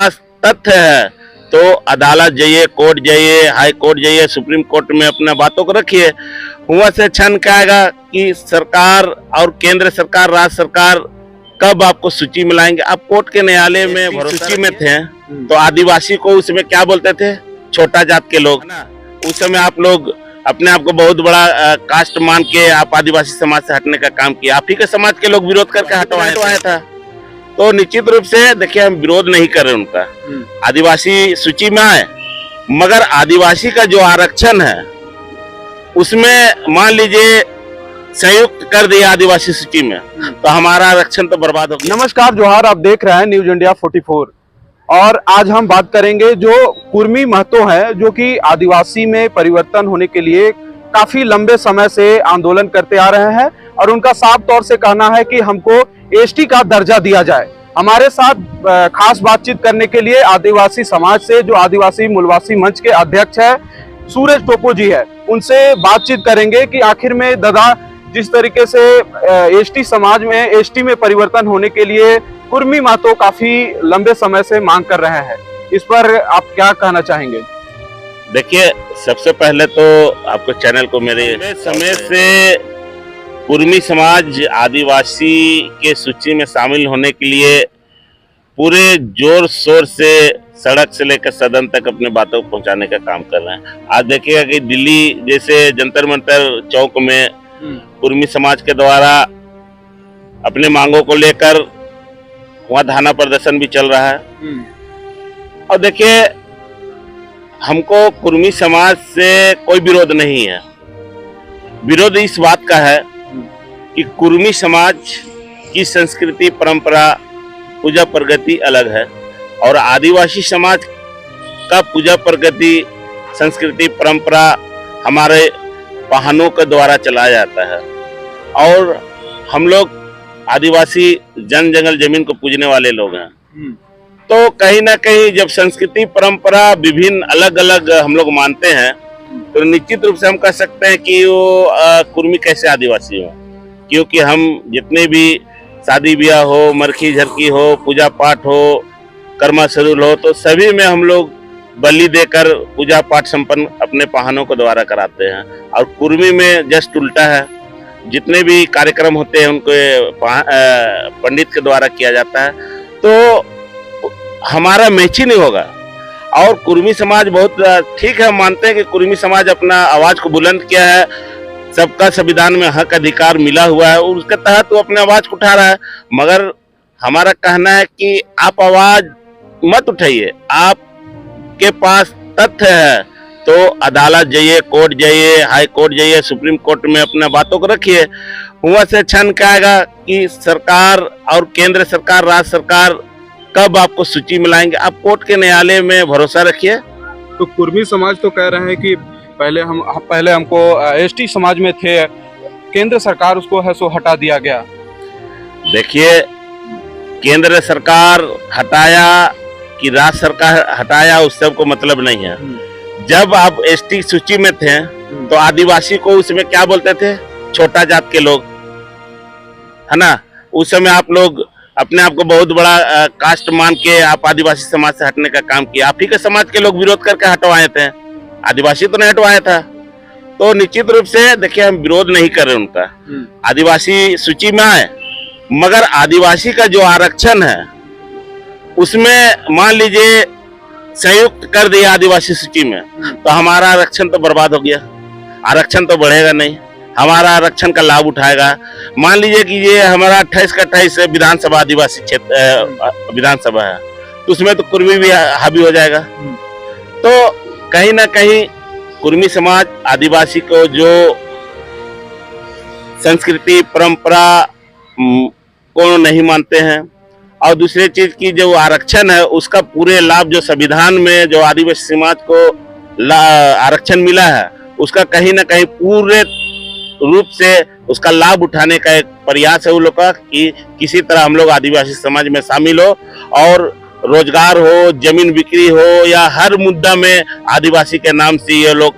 तथ्य है तो अदालत जाइए, कोर्ट जाइए, हाई कोर्ट जाइए, सुप्रीम कोर्ट में अपना बातों को रखिए। हुआ से क्षण क्या आएगा कि सरकार और केंद्र सरकार, राज्य सरकार कब आपको सूची में लाएंगे। आप कोर्ट के न्यायालय में सूची में थे तो आदिवासी को उसमें क्या बोलते थे, छोटा जात के लोग ना। उस समय आप लोग अपने आप को बहुत बड़ा कास्ट मान के आप आदिवासी समाज से हटने का काम किया। आप ही के समाज के लोग विरोध करके हटवाया था। तो निश्चित रूप से देखिए, हम विरोध नहीं कर रहे उनका, आदिवासी सूची में आए, मगर आदिवासी का जो आरक्षण है उसमें मान लीजिए संयुक्त कर दिया आदिवासी सूची में, तो हमारा आरक्षण तो बर्बाद हो गया। नमस्कार, जोहार। आप देख रहे हैं न्यूज इंडिया 44 और आज हम बात करेंगे जो कुर्मी महतो है, जो कि आदिवासी में परिवर्तन होने के लिए काफी लंबे समय से आंदोलन करते आ रहे हैं और उनका साफ तौर से कहना है कि हमको एसटी का दर्जा दिया जाए। हमारे साथ खास बातचीत करने के लिए आदिवासी समाज से जो आदिवासी मूलवासी मंच के अध्यक्ष है सूरज टोपो जी है, उनसे बातचीत करेंगे कि आखिर में दादा जिस तरीके से एसटी समाज में, एसटी में परिवर्तन होने के लिए कुर्मी महतो काफी लंबे समय से मांग कर रहे हैं, इस पर आप क्या कहना चाहेंगे? देखिए, सबसे पहले तो आपको चैनल को मेरे समय से कुर्मी समाज आदिवासी के सूची में शामिल होने के लिए पूरे जोर शोर से सड़क से लेकर सदन तक अपने बातों को पहुंचाने का काम कर रहे हैं। आज देखिएगा कि दिल्ली जैसे जंतर मंतर चौक में कुर्मी समाज के द्वारा अपने मांगों को लेकर वहां धरना प्रदर्शन भी चल रहा है। और देखिए, हमको कुर्मी समाज से कोई विरोध नहीं है। विरोध इस बात का है कि कुर्मी समाज की संस्कृति, परंपरा, पूजा प्रगति अलग है और आदिवासी समाज का पूजा प्रगति, संस्कृति, परंपरा हमारे वाहनों के द्वारा चलाया जाता है। और हम लोग आदिवासी जन जंगल जमीन को पूजने वाले लोग हैं। तो कहीं ना कहीं जब संस्कृति, परंपरा विभिन्न अलग अलग हम लोग मानते हैं तो निश्चित रूप से हम कह सकते हैं कि वो कुर्मी कैसे आदिवासी हो, क्योंकि हम जितने भी शादी ब्याह हो, मरखी झरकी हो, पूजा पाठ हो, कर्मा शरूल हो, तो सभी में हम लोग बलि देकर पूजा पाठ संपन्न अपने वाहनों को द्वारा कराते हैं। और कुर्मी में जस्ट उल्टा है, जितने भी कार्यक्रम होते हैं उनको पंडित के द्वारा किया जाता है। तो हमारा मैच ही नहीं होगा। और कुर्मी समाज बहुत ठीक है, मानते हैं कि कुर्मी समाज अपना आवाज को बुलंद किया है, सबका संविधान में हक अधिकार मिला हुआ है और उसके तहत वो अपने आवाज को उठा रहा है। मगर हमारा कहना है कि आप आवाज मत उठाइए, आपके पास तथ्य है तो अदालत जाइए, कोर्ट जाइए, हाई कोर्ट जाइए, सुप्रीम कोर्ट में अपना बातों को रखिए। हुआ से क्षण क्या आएगा कि सरकार और केंद्र सरकार, राज्य सरकार कब आपको सूची में लाएंगे। आप कोर्ट के न्यायालय में भरोसा रखिए। तो कुर्मी समाज तो कह रहे हैं कि पहले हमको एसटी समाज में थे, केंद्र सरकार उसको है सो हटा दिया गया। देखिए, केंद्र सरकार हटाया कि राज्य सरकार हटाया, उस सब को मतलब नहीं है। जब आप एसटी सूची में थे तो आदिवासी को उसमें क्या बोलते थे, छोटा जात के लोग, है ना। उस समय आप लोग अपने आप को बहुत बड़ा कास्ट मान के आप आदिवासी समाज से हटने का काम किया। आप ही के समाज के लोग विरोध करके हटवाए थे, आदिवासी तो नहीं हटवाया था। तो निश्चित रूप से देखिए, हम विरोध नहीं कर रहे उनका, आदिवासी सूची में आए, मगर आदिवासी का जो आरक्षण है उसमें मान लीजिए संयुक्त कर दिया आदिवासी सूची में, तो हमारा आरक्षण तो बर्बाद हो गया, आरक्षण तो बढ़ेगा नहीं, हमारा आरक्षण का लाभ उठाएगा। मान लीजिए कि ये हमारा 28 का 28 विधानसभा आदिवासी क्षेत्र विधानसभा है, तो उसमें तो कुर्मी भी हावी हो जाएगा। तो कहीं ना कहीं कुर्मी समाज आदिवासी को जो संस्कृति, परंपरा को नहीं मानते हैं। और दूसरी चीज की जो आरक्षण है उसका पूरे लाभ जो संविधान में जो आदिवासी समाज को आरक्षण मिला है उसका कहीं ना कहीं पूरे रूप से उसका लाभ उठाने का एक प्रयास है उन लोग का कि किसी तरह हम लोग आदिवासी समाज में शामिल हो और रोजगार हो, जमीन बिक्री हो या हर मुद्दा में आदिवासी के नाम से ये लोग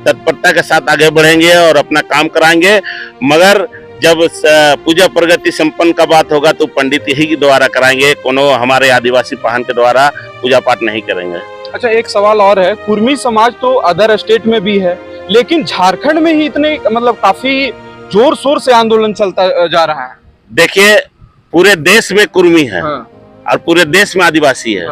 तत्परता के साथ आगे बढ़ेंगे और अपना काम कराएंगे। मगर जब पूजा प्रगति संपन्न का बात होगा तो पंडित ही के द्वारा कराएंगे, कोनो हमारे आदिवासी पाहन के द्वारा पूजा पाठ नहीं करेंगे। अच्छा, एक सवाल और है, कुर्मी समाज तो अदर स्टेट में भी है, लेकिन झारखंड में ही इतने मतलब काफी जोर शोर से आंदोलन चलता जा रहा है। देखिए, पूरे देश में कुर्मी है और पूरे देश में आदिवासी है।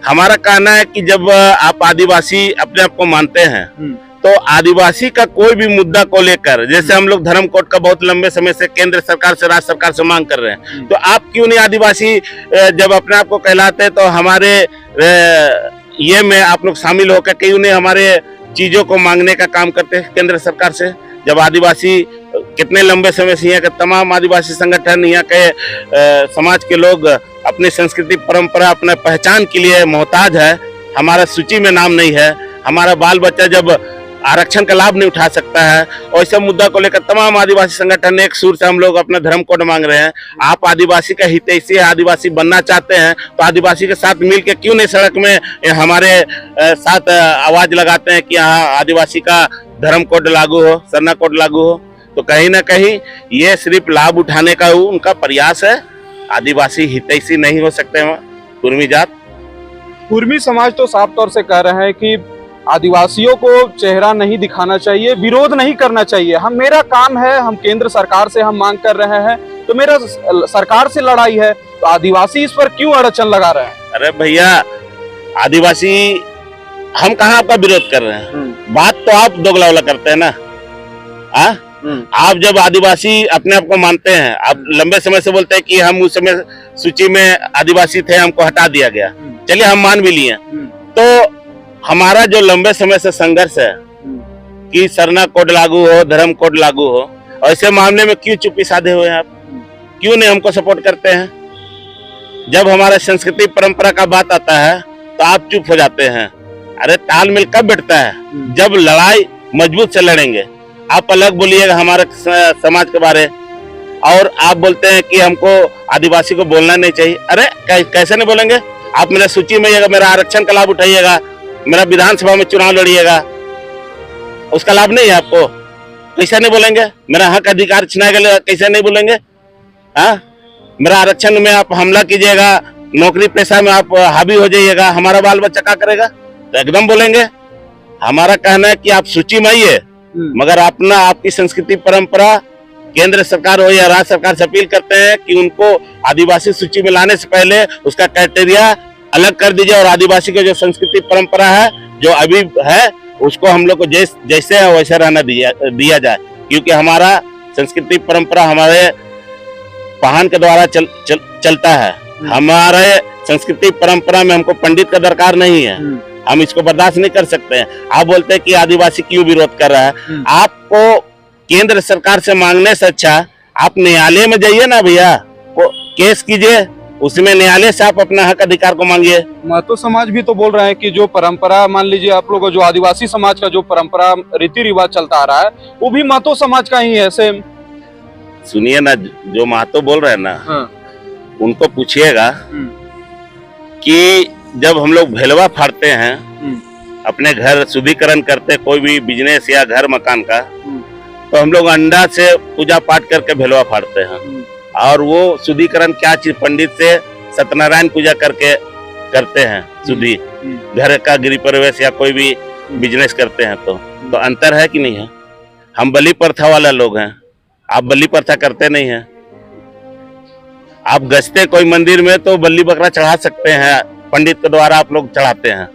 हमारा कहना है कि जब आप आदिवासी अपने आप को मानते हैं तो आदिवासी का कोई भी मुद्दा को लेकर, जैसे हम लोग धर्म कोड का बहुत लंबे समय से केंद्र सरकार से, राज्य सरकार से मांग कर रहे हैं, तो आप क्यों नहीं आदिवासी जब अपने आप को कहलाते हैं तो हमारे ये में आप लोग शामिल होकर क्यों नहीं हमारे चीजों को मांगने का काम करते हैं केंद्र सरकार से? जब आदिवासी कितने लंबे समय से यहाँ के तमाम आदिवासी संगठन, यहाँ के समाज के लोग अपनी संस्कृति परंपरा, अपने पहचान के लिए मोहताज है, हमारा सूची में नाम नहीं है, हमारा बाल बच्चा जब आरक्षण का लाभ नहीं उठा सकता है, और इस मुद्दा को लेकर तमाम आदिवासी संगठन एक सुर से हम लोग अपना धर्म कोड मांग रहे हैं। आप आदिवासी का हितैषी आदिवासी बनना चाहते हैं तो आदिवासी के साथ मिलकर क्यों नहीं सड़क में हमारे साथ आवाज लगाते हैं कि यहाँ आदिवासी का धर्म कोड लागू हो, सरना कोड लागू हो? तो कहीं ना कहीं ये सिर्फ लाभ उठाने का उनका प्रयास है, आदिवासी हितैषी नहीं हो सकते हैं कुर्मी जात। कुर्मी समाज तो साफ तौर से कह रहे हैं कि आदिवासियों को चेहरा नहीं दिखाना चाहिए, विरोध नहीं करना चाहिए। मेरा काम है, हम केंद्र सरकार से हम मांग कर रहे हैं, तो मेरा सरकार से लड़ाई है, तो आदिवासी इस पर क्यों अड़चन लगा रहे हैं? अरे भैया, आदिवासी हम कहाँ आपका विरोध कर रहे हैं? बात तो आप दोगलावला करते हैं ना। आप जब आदिवासी अपने आप को मानते हैं, आप लंबे समय से बोलते हैं कि हम उस समय सूची में आदिवासी थे, हमको हटा दिया गया, चलिए हम मान भी लिए, तो हमारा जो लंबे समय से संघर्ष है कि सरना कोड लागू हो, धर्म कोड लागू हो, ऐसे मामले में क्यों चुप्पी साधे हुए हैं आप? क्यों नहीं हमको सपोर्ट करते हैं? जब हमारा संस्कृति परंपरा का बात आता है तो आप चुप हो जाते हैं। अरे तालमेल कब बैठता है? जब लड़ाई मजबूत से लड़ेंगे। आप अलग बोलिएगा हमारे समाज के बारे, और आप बोलते हैं कि हमको आदिवासी को बोलना नहीं चाहिए। अरे कैसे नहीं बोलेंगे? आप मेरे सूची में मेरा आरक्षण का लाभ उठाइएगा, मेरा विधानसभा में चुनाव लड़िएगा, उसका लाभ नहीं है आपको, कैसे नहीं बोलेंगे? मेरा हक अधिकार छिनाएगा, कैसे नहीं बोलेंगे? हाँ, मेरा आरक्षण में आप हमला कीजिएगा, नौकरी पेशा में आप हावी हो जाइएगा, हमारा बाल बच्चा क्या करेगा? तो एकदम बोलेंगे। हमारा कहना है कि आप सूची में आइए, मगर अपना आपकी संस्कृति परंपरा केंद्र सरकार हो या राज्य सरकार से अपील करते हैं कि उनको आदिवासी सूची में लाने से पहले उसका क्राइटेरिया अलग कर दीजिए, और आदिवासी की जो संस्कृति परंपरा है जो अभी है उसको हम लोग को जैसे है वैसे रहना दिया जाए, क्योंकि हमारा संस्कृति परंपरा हमारे वाहन के द्वारा चलता है। हमारे संस्कृति परंपरा में हमको पंडित का दरकार नहीं है, हम इसको बर्दाश्त नहीं कर सकते हैं। आप बोलते हैं कि आदिवासी क्यों विरोध कर रहा है? आपको केंद्र सरकार से मांगने से अच्छा आप न्यायालय में जाइए ना भैया, केस कीजिए, उसमें न्यायालय से आप अपना हक अधिकार को मांगिए। महतो समाज भी तो बोल रहे हैं कि जो परंपरा, मान लीजिए आप लोगों जो आदिवासी समाज का जो परंपरा रीति रिवाज चलता आ रहा है वो भी महतो समाज का ही है सेम। सुनिए ना, जो महतो बोल रहे हैं ना, उनको पूछिएगा कि जब हम लोग भेलवा फाड़ते हैं, अपने घर शुद्धिकरण करते कोई भी बिजनेस या घर मकान का, तो हम लोग अंडा से पूजा पाठ करके भेलवा फाड़ते हैं, और वो शुद्धिकरण क्या चीज पंडित से सत्यनारायण पूजा करके करते हैं शुद्धि, घर का गृह प्रवेश या कोई भी बिजनेस करते हैं, तो अंतर है कि नहीं है? हम बलि प्रथा वाला लोग हैं, आप बलि प्रथा करते नहीं हैं। आप गश्ते कोई मंदिर में तो बलि बकरा चढ़ा सकते हैं, पंडित के द्वारा आप लोग चढ़ाते हैं,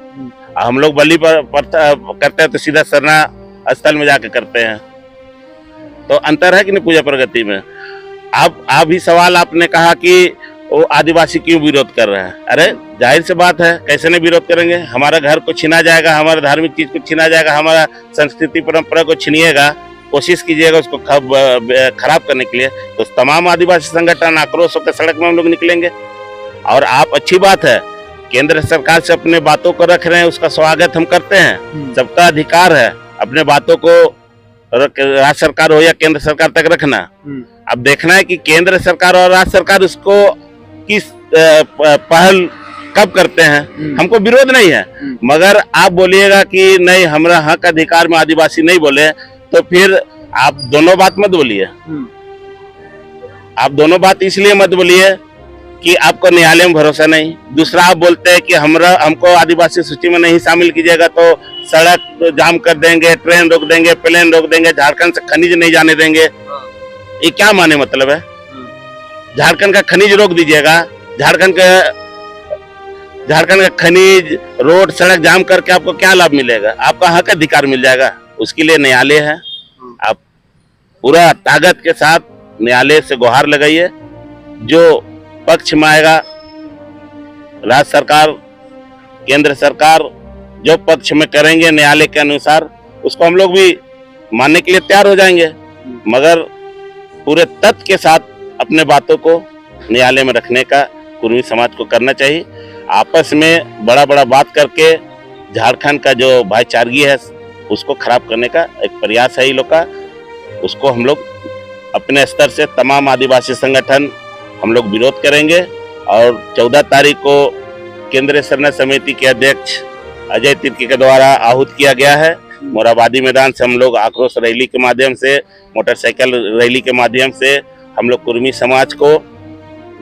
हम लोग बलि प्रथा करते हैं तो सीधा सरना स्थल में जाके करते हैं, तो अंतर है कि नहीं पूजा प्रगति में? आप भी सवाल आपने कहा कि वो आदिवासी क्यों विरोध कर रहे हैं? अरे जाहिर सी बात है, कैसे नहीं विरोध करेंगे? हमारा घर को छीना जाएगा, हमारा धार्मिक चीज को छीना जाएगा, हमारा संस्कृति परंपरा को छीनिएगा, कोशिश कीजिएगा उसको खराब करने के लिए, तो तमाम आदिवासी संगठन आक्रोश होकर सड़क में हम लोग निकलेंगे। और आप, अच्छी बात है, केंद्र सरकार से अपने बातों को रख रहे हैं, उसका स्वागत हम करते हैं, सबका अधिकार है अपने बातों को राज्य सरकार हो या केंद्र सरकार तक रखना। अब देखना है कि केंद्र सरकार और राज्य सरकार उसको किस पहल कब करते हैं। हमको विरोध नहीं है, मगर आप बोलिएगा कि नहीं हमारा हक अधिकार में आदिवासी नहीं बोले, तो फिर आप दोनों बात मत बोलिए। आप दोनों बात इसलिए मत बोलिए कि आपको न्यायालय में भरोसा नहीं। दूसरा आप बोलते हैं कि हमको आदिवासी सूची में नहीं शामिल कीजिएगा तो सड़क जाम कर देंगे, ट्रेन रोक देंगे, प्लेन रोक देंगे, झारखंड से खनिज नहीं जाने देंगे। ये क्या माने मतलब है? झारखंड का खनिज रोक दीजिएगा, झारखंड का खनिज, रोड, सड़क जाम करके आपको क्या लाभ मिलेगा? आपका हक अधिकार मिल जाएगा। उसके लिए न्यायालय है। आप पूरा ताकत के साथ न्यायालय से गुहार लगाइए। जो पक्ष में आएगा, राज्य सरकार, केंद्र सरकार जो पक्ष में करेंगे न्यायालय के अनुसार, उसको हम लोग भी मानने के लिए तैयार हो जाएंगे। मगर पूरे तथ्य के साथ अपने बातों को न्यायालय में रखने का कुर्मी समाज को करना चाहिए। आपस में बड़ा बड़ा बात करके झारखंड का जो भाईचारगी है उसको खराब करने का एक प्रयास है ये लोग का। उसको हम लोग अपने स्तर से तमाम आदिवासी संगठन हम लोग विरोध करेंगे। और 14 तारीख को केंद्रीय शरण समिति के अध्यक्ष अजय तिर्की के द्वारा आहूत किया गया है। मोराबादी मैदान से हम लोग आक्रोश रैली के माध्यम से, मोटरसाइकिल रैली के माध्यम से हम लोग कुर्मी समाज को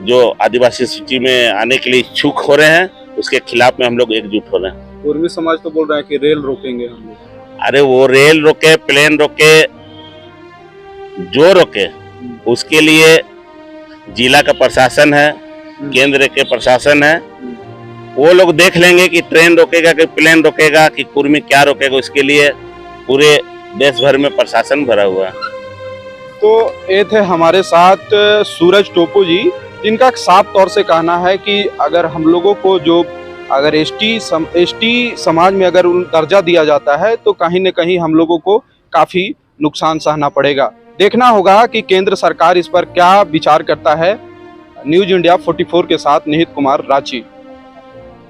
जो आदिवासी सूची में आने के लिए इच्छुक हो रहे हैं उसके खिलाफ में हम लोग एकजुट हो रहे हैं। कुर्मी समाज तो बोल रहा है कि रेल रोकेंगे हम लोग। अरे वो रेल रोके, प्लेन रोके, जो रोके, उसके लिए जिला का प्रशासन है, केंद्र के प्रशासन है। वो लोग देख लेंगे कि ट्रेन रोकेगा कि प्लेन रोकेगा कि कुर्मी क्या रोकेगा। उसके लिए पूरे देश भर में प्रशासन भरा हुआ है। तो ये थे हमारे साथ सूरज टोपो जी, जिनका साफ तौर से कहना है कि अगर हम लोगों को जो अगर एसटी समाज में अगर दर्जा दिया जाता है तो कहीं न कहीं हम लोगों को काफ़ी नुकसान सहना पड़ेगा। देखना होगा कि केंद्र सरकार इस पर क्या विचार करता है। न्यूज़ इंडिया 44 के साथ निहित कुमार, रांची।